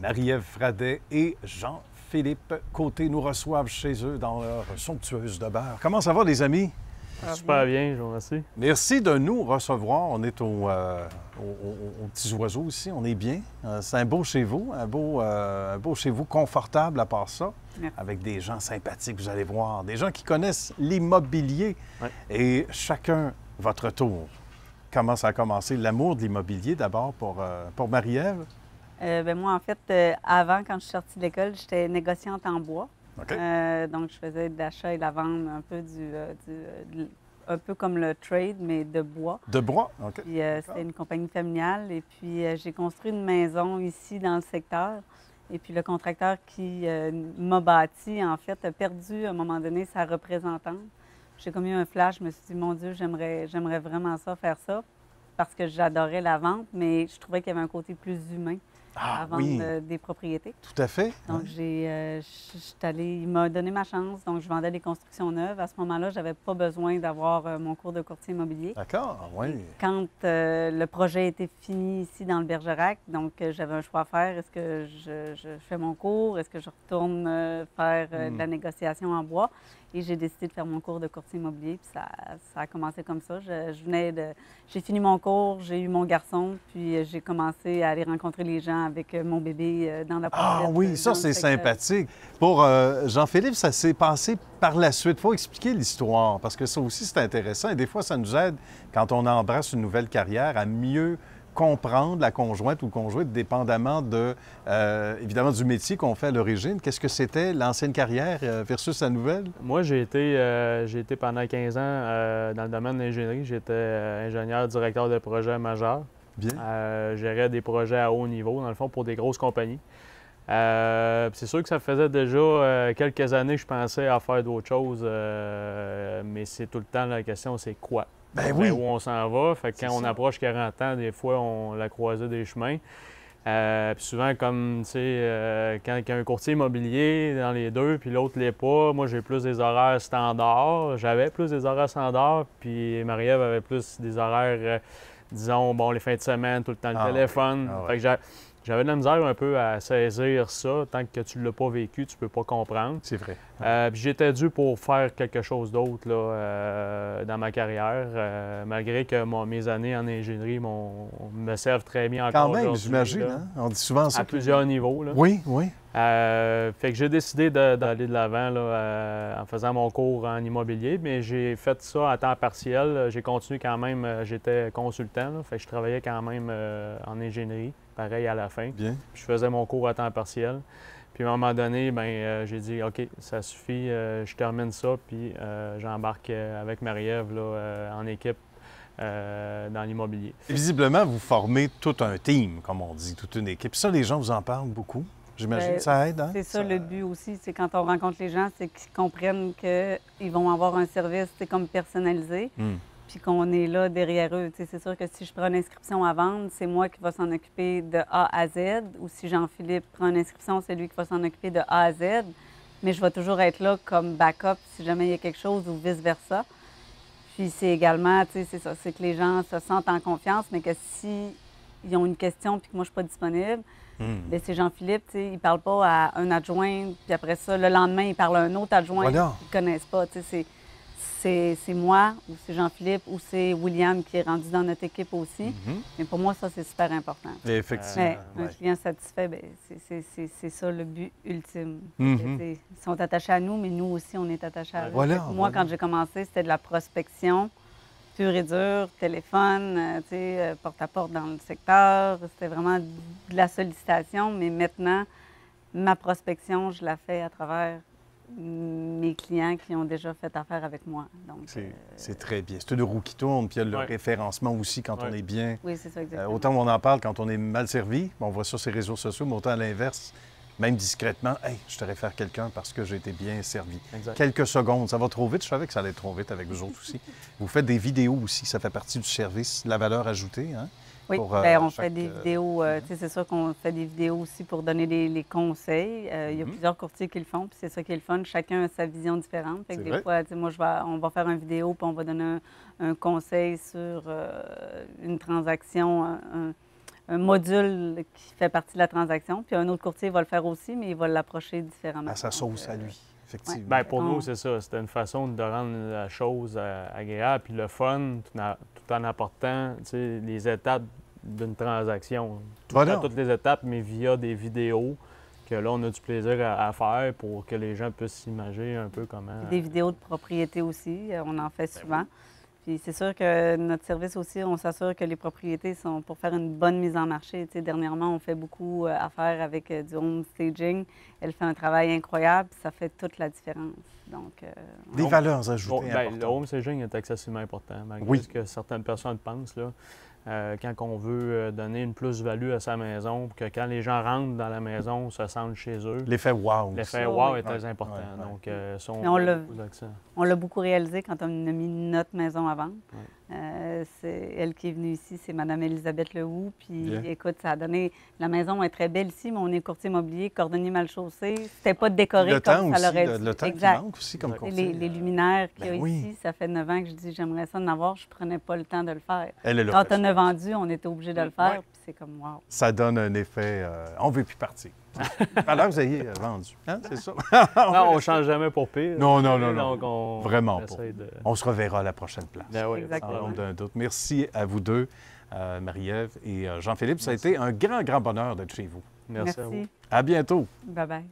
Marie-Ève Fradet et Jean-Philippe Côté nous reçoivent chez eux dans leur somptueuse demeure. Comment ça va, les amis? Super bien, je vous remercie. Merci de nous recevoir. On est aux Petits Oiseaux ici. On est bien. C'est un beau chez vous, un beau chez vous confortable à part ça, avec des gens sympathiques, vous allez voir, des gens qui connaissent l'immobilier. Ouais. Et chacun votre tour. Comment ça a commencé? L'amour de l'immobilier d'abord pour Marie-Ève? Moi, en fait, avant, quand je suis sortie de l'école, j'étais négociante en bois. OK. Donc, je faisais de l'achat et de la vente un peu un peu comme le trade, mais de bois. De bois? OK. Puis, c'était une compagnie familiale. Et puis, j'ai construit une maison ici dans le secteur. Et puis, le contracteur qui m'a bâti, en fait, a perdu à un moment donné sa représentante. J'ai comme eu un flash. Je me suis dit, mon Dieu, j'aimerais vraiment ça, faire ça, parce que j'adorais la vente, mais je trouvais qu'il y avait un côté plus humain à vendre des propriétés. Tout à fait. Donc, il m'a donné ma chance. Donc, je vendais des constructions neuves. À ce moment-là, je n'avais pas besoin d'avoir mon cours de courtier immobilier. D'accord, oui. Quand le projet était fini ici dans le Bergerac, donc j'avais un choix à faire. Est-ce que je fais mon cours? Est-ce que je retourne faire de la négociation en bois? Et j'ai décidé de faire mon cours de courtier immobilier. Puis ça a commencé comme ça. J'ai fini mon cours, j'ai eu mon garçon, puis j'ai commencé à aller rencontrer les gens avec mon bébé dans la Ah poussette, oui, ça dans le c'est secteur. sympathique. Pour Jean-Philippe, ça s'est passé par la suite. Il faut expliquer l'histoire, parce que ça aussi c'est intéressant. Et des fois, ça nous aide, quand on embrasse une nouvelle carrière, à mieux comprendre la conjointe ou le conjoint, dépendamment évidemment, du métier qu'on fait à l'origine. Qu'est-ce que c'était l'ancienne carrière versus la nouvelle? Moi, j'ai été pendant 15 ans dans le domaine de l'ingénierie. J'étais ingénieur directeur de projet majeur. Bien. Gérais des projets à haut niveau, dans le fond, pour des grosses compagnies. C'est sûr que ça faisait déjà quelques années que je pensais à faire d'autres choses, mais c'est tout le temps la question, c'est quoi? Ben oui. Où on s'en va. Fait que quand on ça. approche 40 ans, des fois, on la croisée des chemins. Puis souvent, comme, tu sais, quand il y a un courtier immobilier dans les deux, puis l'autre l'est pas, moi, j'ai plus des horaires standards. J'avais plus des horaires standards, puis Marie-Ève avait plus des horaires, disons, bon, les fins de semaine, tout le temps le téléphone. Ah ouais. Fait que j'avais de la misère un peu à saisir ça. Tant que tu ne l'as pas vécu, tu peux pas comprendre. C'est vrai. Puis j'étais dû pour faire quelque chose d'autre là, dans ma carrière, malgré que mes années en ingénierie me servent très bien encore Quand même, aujourd'hui, j'imagine, là, hein? On dit souvent ça. à plusieurs niveaux. Là. Oui, oui. Fait que j'ai décidé d'aller de l'avant en faisant mon cours en immobilier, mais j'ai fait ça à temps partiel. J'ai continué quand même, j'étais consultant, là, fait que je travaillais quand même en ingénierie, pareil à la fin. Bien. Puis je faisais mon cours à temps partiel. Puis à un moment donné, j'ai dit, OK, ça suffit, je termine ça, puis j'embarque avec Marie-Ève en équipe dans l'immobilier. Visiblement, vous formez tout un team, comme on dit, toute une équipe. Ça, les gens vous en parlent beaucoup. J'imagine que ça aide, hein? C'est ça le but aussi. C'est quand on rencontre les gens, c'est qu'ils comprennent qu'ils vont avoir un service comme personnalisé, puis qu'on est là derrière eux. C'est sûr que si je prends une inscription à vendre, c'est moi qui va s'en occuper de A à Z. Ou si Jean-Philippe prend une inscription, c'est lui qui va s'en occuper de A à Z. Mais je vais toujours être là comme backup si jamais il y a quelque chose ou vice-versa. Puis c'est également, c'est ça, c'est que les gens se sentent en confiance, mais que s'ils ont une question puis que moi je ne suis pas disponible, bien, c'est Jean-Philippe, il ne parle pas à un adjoint, puis après ça, le lendemain, il parle à un autre adjoint Voilà. qu'ils ne connaissent pas. C'est moi, ou c'est Jean-Philippe, ou c'est William qui est rendu dans notre équipe aussi. Mais pour moi, ça, c'est super important. Effectivement. Un client satisfait, bien, c'est ça le but ultime. Mhm. Ils sont attachés à nous, mais nous aussi, on est attachés à eux. Voilà, Fait que moi, voilà. quand j'ai commencé, c'était de la prospection pure et dure, téléphone, porte-à-porte dans le secteur. C'était vraiment de la sollicitation. Mais maintenant, ma prospection, je la fais à travers mes clients qui ont déjà fait affaire avec moi. Donc, C'est très bien. C'est une roue qui tourne, puis il y a le Ouais. référencement aussi quand on est bien. oui, c'est ça, exactement. Autant on en parle quand on est mal servi, on voit ça sur les réseaux sociaux, mais autant à l'inverse, même discrètement, « Hey, je te réfère quelqu'un parce que j'ai été bien servi. » Exact. Quelques secondes, ça va trop vite. Je savais que ça allait trop vite avec vous autres aussi. Vous faites des vidéos aussi, ça fait partie du service, de la valeur ajoutée, hein? Oui, pour, bien, on chaque, fait des vidéos. C'est sûr qu'on fait des vidéos aussi pour donner les conseils. Il y a plusieurs courtiers qui le font, puis c'est ça qui est le fun. Chacun a sa vision différente. Fait que C'est des fois, moi, on va faire une vidéo, puis on va donner un conseil sur une transaction, module qui fait partie de la transaction. Puis un autre courtier va le faire aussi, mais il va l'approcher différemment. À sa sauce à lui, effectivement. Bien, pour nous, c'est ça. C'était une façon de rendre la chose agréable puis le fun, tout en apportant les étapes d'une transaction. Voilà. Toutes les étapes, mais via des vidéos que là, on a du plaisir à faire pour que les gens puissent s'imaginer un peu comment... Des vidéos de propriété aussi, on en fait souvent. Puis c'est sûr que notre service aussi, on s'assure que les propriétés sont pour faire une bonne mise en marché. Tu sais, dernièrement, on fait beaucoup affaire avec du home staging. Elle fait un travail incroyable, puis ça fait toute la différence. Donc, Des valeurs ajoutées le importantes. home staging est excessivement important, malgré Oui. ce que certaines personnes pensent. Là. Quand on veut donner une plus-value à sa maison, pour que quand les gens rentrent dans la maison, se sentent chez eux. L'effet wow. L'effet Ça, wow oui. est très important. Ouais. Donc, ça, Mais on l'a- met beaucoup d'accent. on l'a beaucoup réalisé quand on a mis notre maison à vendre. Ouais. C'est elle qui est venue ici, c'est Mme Elisabeth Lehoux. Puis Bien. écoute, ça a donné... La maison est très belle ici, mais on est courtier immobilier, cordonnier mal chaussé. C'était pas décoré Le comme temps ça aussi, l'aurait dû. le temps qui Exact. manque aussi comme Les- conseil. Les luminaires qu'il y a Ben oui. ici, ça fait 9 ans que je dis j'aimerais ça en avoir, je prenais pas le temps de le faire. Elle l'a Quand fait. on a vendu, on était obligé de le faire, Ouais. puis c'est comme wow. Ça donne un effet... on ne veut plus partir. Alors que vous ayez vendu. Hein, c'est ça? Non, on ne change jamais pour pire. Non, non, non, non. Donc, on Vraiment pas. essaie de... On se reverra à la prochaine place. Ben oui, Exactement. Sans l'ombre d'un doute. Merci à vous deux, Marie-Ève et Jean-Philippe. Ça a été un grand, grand bonheur d'être chez vous. Merci à vous. Merci. À bientôt. Bye bye.